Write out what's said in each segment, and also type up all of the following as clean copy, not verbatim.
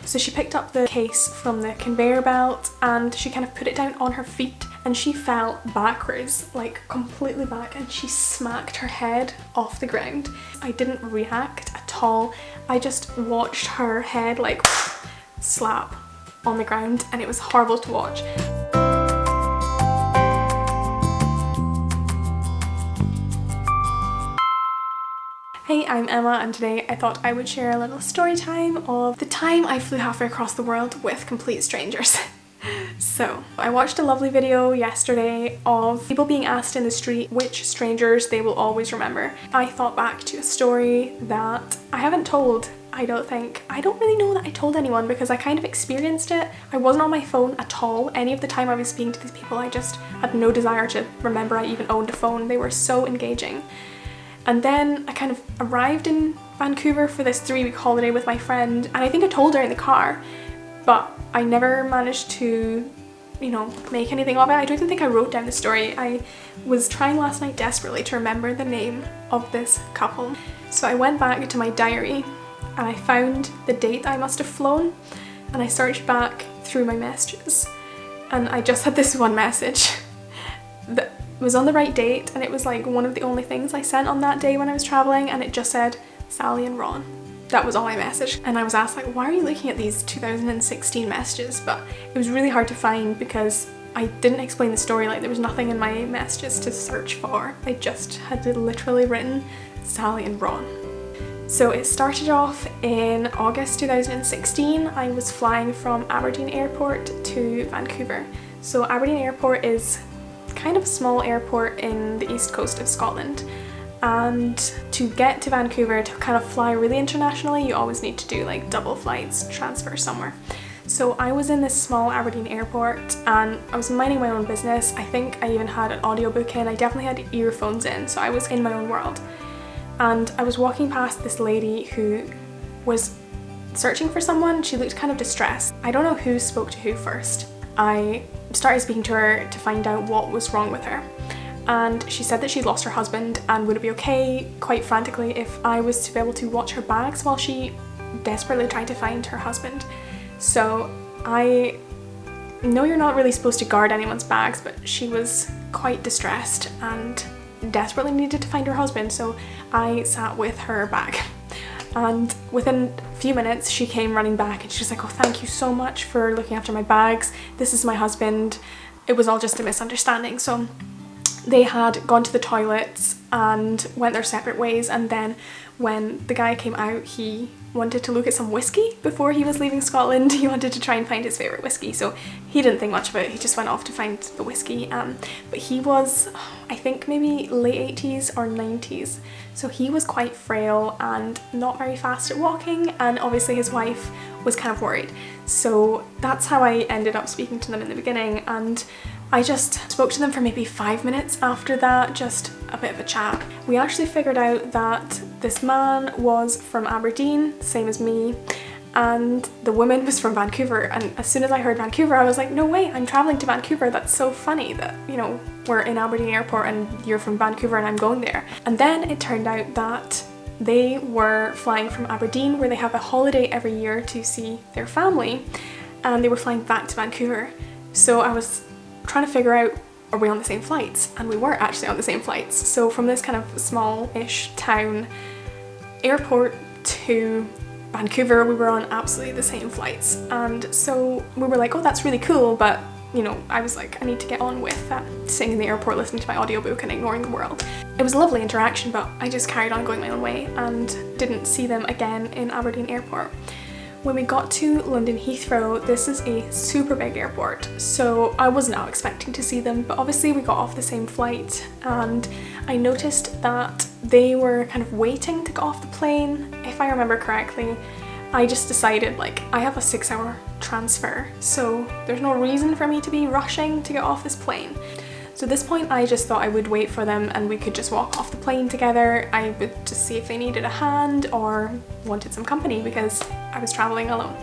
So she picked up the case from the conveyor belt and she kind of put it down on her feet, and she fell backwards, like completely back, and she smacked her head off the ground. I didn't react at all. I just watched her head like slap on the ground, and it was horrible to watch. Hey, I'm Emma, and today I thought I would share a little story time of the time I flew halfway across the world with complete strangers. So, I watched a lovely video yesterday of people being asked in the street which strangers they will always remember. I thought back to a story that I haven't told, I don't think. I don't really know that I told anyone because I kind of experienced it. I wasn't on my phone at all. Any of the time I was speaking to these people, I just had no desire to remember I even owned a phone. They were so engaging. And then I kind of arrived in Vancouver for this 3-week holiday with my friend, and I think I told her in the car, but I never managed to, make anything of it. I don't even think I wrote down the story. I was trying last night desperately to remember the name of this couple. So I went back to my diary and I found the date I must have flown, and I searched back through my messages, and I just had this one message that was on the right date, and it was like one of the only things I sent on that day when I was traveling, and it just said Sally and Ron. That was all my message, and I was asked like, why are you looking at these 2016 messages? But it was really hard to find because I didn't explain the story. Like, there was nothing in my messages to search for. I just had literally written Sally and Ron. So it started off in August 2016. I was flying from Aberdeen Airport to Vancouver. So Aberdeen Airport is kind of a small airport in the east coast of Scotland, and to get to Vancouver, to kind of fly really internationally, you always need to do like double flights, transfer somewhere. So I was in this small Aberdeen airport and I was minding my own business. I think I even had an audiobook in. I definitely had earphones in, so I was in my own world. And I was walking past this lady who was searching for someone. She looked kind of distressed. I don't know who spoke to who first. I started speaking to her to find out what was wrong with her, and she said that she'd lost her husband and would it be okay, quite frantically, if I was to be able to watch her bags while she desperately tried to find her husband. So I know you're not really supposed to guard anyone's bags, but she was quite distressed and desperately needed to find her husband, so I sat with her bag. And within a few minutes she came running back and she's like, oh, thank you so much for looking after my bags. This is my husband. It was all just a misunderstanding. So they had gone to the toilets and went their separate ways, and then when the guy came out, he wanted to look at some whiskey before he was leaving Scotland. He wanted to try and find his favourite whiskey, so he didn't think much of it. He just went off to find the whiskey. But he was, I think, maybe late 80s or 90s, so he was quite frail and not very fast at walking, and obviously his wife was kind of worried. So that's how I ended up speaking to them in the beginning, and I just spoke to them for maybe 5 minutes after that, just a bit of a chat. We actually figured out that this man was from Aberdeen, same as me, and the woman was from Vancouver. And as soon as I heard Vancouver, I was like, no way, I'm traveling to Vancouver. That's so funny that, we're in Aberdeen Airport and you're from Vancouver and I'm going there. And then it turned out that they were flying from Aberdeen, where they have a holiday every year to see their family, and they were flying back to Vancouver. So I was trying to figure out, are we on the same flights? And we were actually on the same flights. So from this kind of small-ish town airport to Vancouver, we were on absolutely the same flights. And so we were like, oh, that's really cool, but I was like, I need to get on with sitting in the airport listening to my audiobook and ignoring the world. It was a lovely interaction, but I just carried on going my own way and didn't see them again in Aberdeen Airport. When we got to London Heathrow, this is a super big airport, so I was not expecting to see them, but obviously we got off the same flight, and I noticed that they were kind of waiting to get off the plane. If I remember correctly, I just decided, like, I have a 6-hour transfer, so there's no reason for me to be rushing to get off this plane. So at this point I just thought I would wait for them and we could just walk off the plane together. I would just see if they needed a hand or wanted some company because I was traveling alone.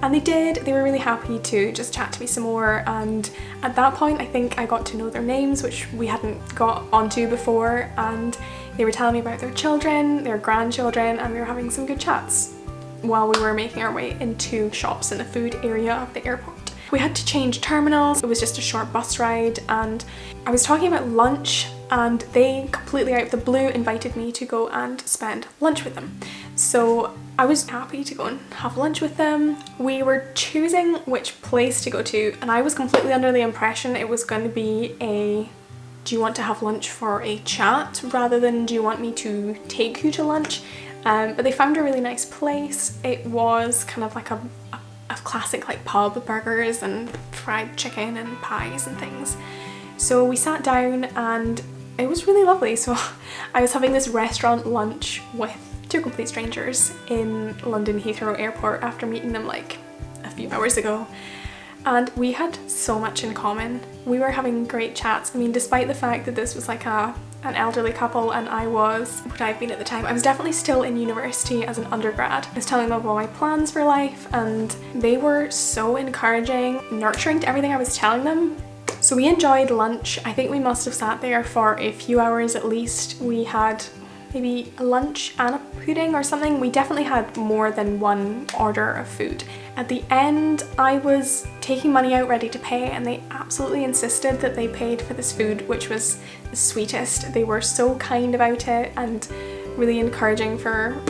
And they did. They were really happy to just chat to me some more, and at that point I think I got to know their names, which we hadn't got onto before, and they were telling me about their children, their grandchildren, and we were having some good chats. while we were making our way into shops in the food area of the airport. We had to change terminals. It was just a short bus ride, and I was talking about lunch, and they completely out of the blue invited me to go and spend lunch with them. So I was happy to go and have lunch with them. We were choosing which place to go to, and I was completely under the impression it was going to be a do you want to have lunch for a chat rather than do you want me to take you to lunch? But they found a really nice place. It was kind of like a classic like pub, burgers and fried chicken and pies and things. So we sat down and it was really lovely. So I was having this restaurant lunch with two complete strangers in London Heathrow Airport after meeting them like a few hours ago. And we had so much in common. We were having great chats. I mean, despite the fact that this was like an elderly couple and I was what I've been at the time. I was definitely still in university as an undergrad. I was telling them all my plans for life and they were so encouraging, nurturing to everything I was telling them. So we enjoyed lunch. I think we must have sat there for a few hours at least. We had maybe a lunch and a pudding or something. We definitely had more than one order of food. At the end, I was taking money out ready to pay and they absolutely insisted that they paid for this food, which was the sweetest. They were so kind about it and really encouraging for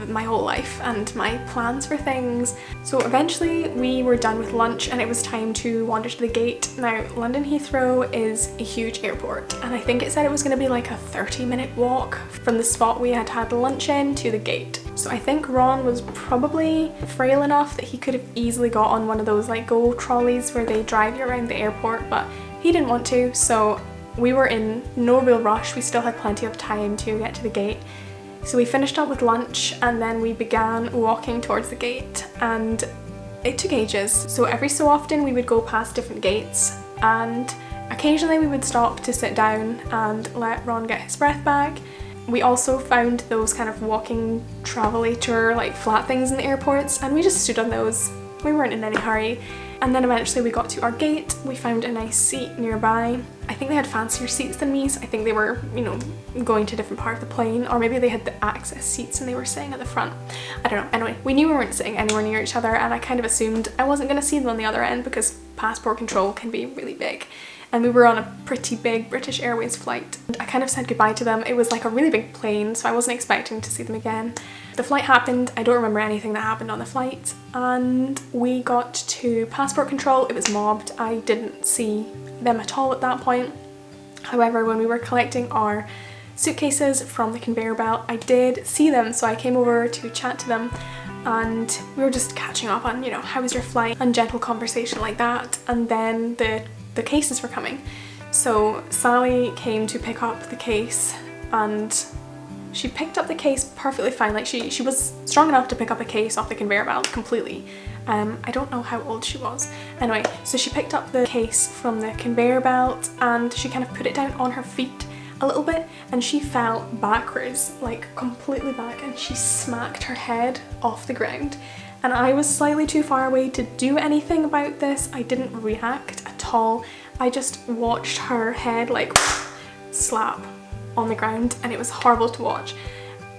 my whole life and my plans for things. So eventually we were done with lunch and it was time to wander to the gate. Now, London Heathrow is a huge airport and I think it said it was going to be like a 30-minute walk from the spot we had had lunch in to the gate. So I think Ron was probably frail enough that he could have easily got on one of those like go trolleys where they drive you around the airport, but he didn't want to, so we were in no real rush. We still had plenty of time to get to the gate. So we finished up with lunch and then we began walking towards the gate and it took ages. So every so often we would go past different gates and occasionally we would stop to sit down and let Ron get his breath back. We also found those kind of walking travelator like flat things in the airports and we just stood on those. We weren't in any hurry. And then eventually we got to our gate. We found a nice seat nearby. I think they had fancier seats than me, so I think they were, you know, going to a different part of the plane, or maybe they had the access seats and they were sitting at the front. I don't know. Anyway, we knew we weren't sitting anywhere near each other and I kind of assumed I wasn't going to see them on the other end because passport control can be really big. And we were on a pretty big British Airways flight. I kind of said goodbye to them. It was like a really big plane, so I wasn't expecting to see them again. The flight happened. I don't remember anything that happened on the flight. And we got to passport control. It was mobbed. I didn't see them at all at that point. However, when we were collecting our suitcases from the conveyor belt, I did see them, so I came over to chat to them and we were just catching up on, you know, how was your flight and gentle conversation like that. And then the cases were coming. So Sally came to pick up the case and she picked up the case perfectly fine. Like she was strong enough to pick up a case off the conveyor belt completely. I don't know how old she was. Anyway, so she picked up the case from the conveyor belt and she kind of put it down on her feet a little bit and she fell backwards, like completely back, and she smacked her head off the ground. And I was slightly too far away to do anything about this. I didn't react at all. I just watched her head like slap on the ground and it was horrible to watch.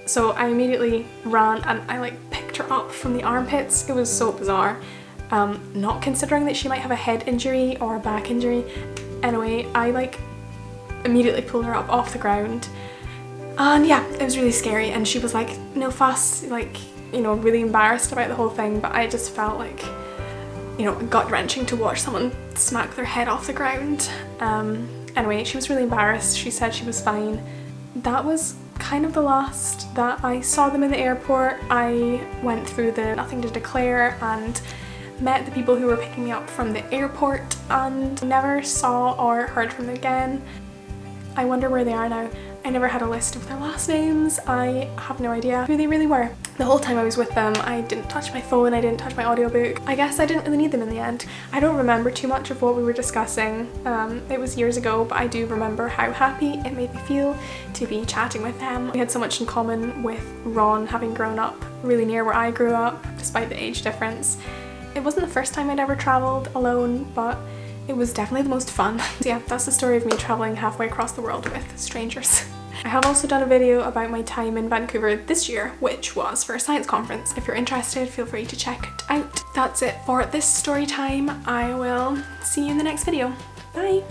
So I immediately ran and I like picked her up from the armpits. It was so bizarre. Not considering that she might have a head injury or a back injury. Anyway, I like immediately pulled her up off the ground. And yeah, it was really scary and she was like, no fuss, like, you know, really embarrassed about the whole thing, but I just felt like, you know, gut-wrenching to watch someone smack their head off the ground. Anyway, she was really embarrassed. She said she was fine. That was kind of the last that I saw them in the airport. I went through the nothing to declare and met the people who were picking me up from the airport and never saw or heard from them again. I wonder where they are now. I never had a list of their last names. I have no idea who they really were. The whole time I was with them, I didn't touch my phone, I didn't touch my audiobook. I guess I didn't really need them in the end. I don't remember too much of what we were discussing. It was years ago, but I do remember how happy it made me feel to be chatting with them. We had so much in common with Ron having grown up really near where I grew up, despite the age difference. It wasn't the first time I'd ever travelled alone, but it was definitely the most fun. So yeah, that's the story of me travelling halfway across the world with strangers. I have also done a video about my time in Vancouver this year, which was for a science conference. If you're interested, feel free to check it out. That's it for this story time. I will see you in the next video. Bye!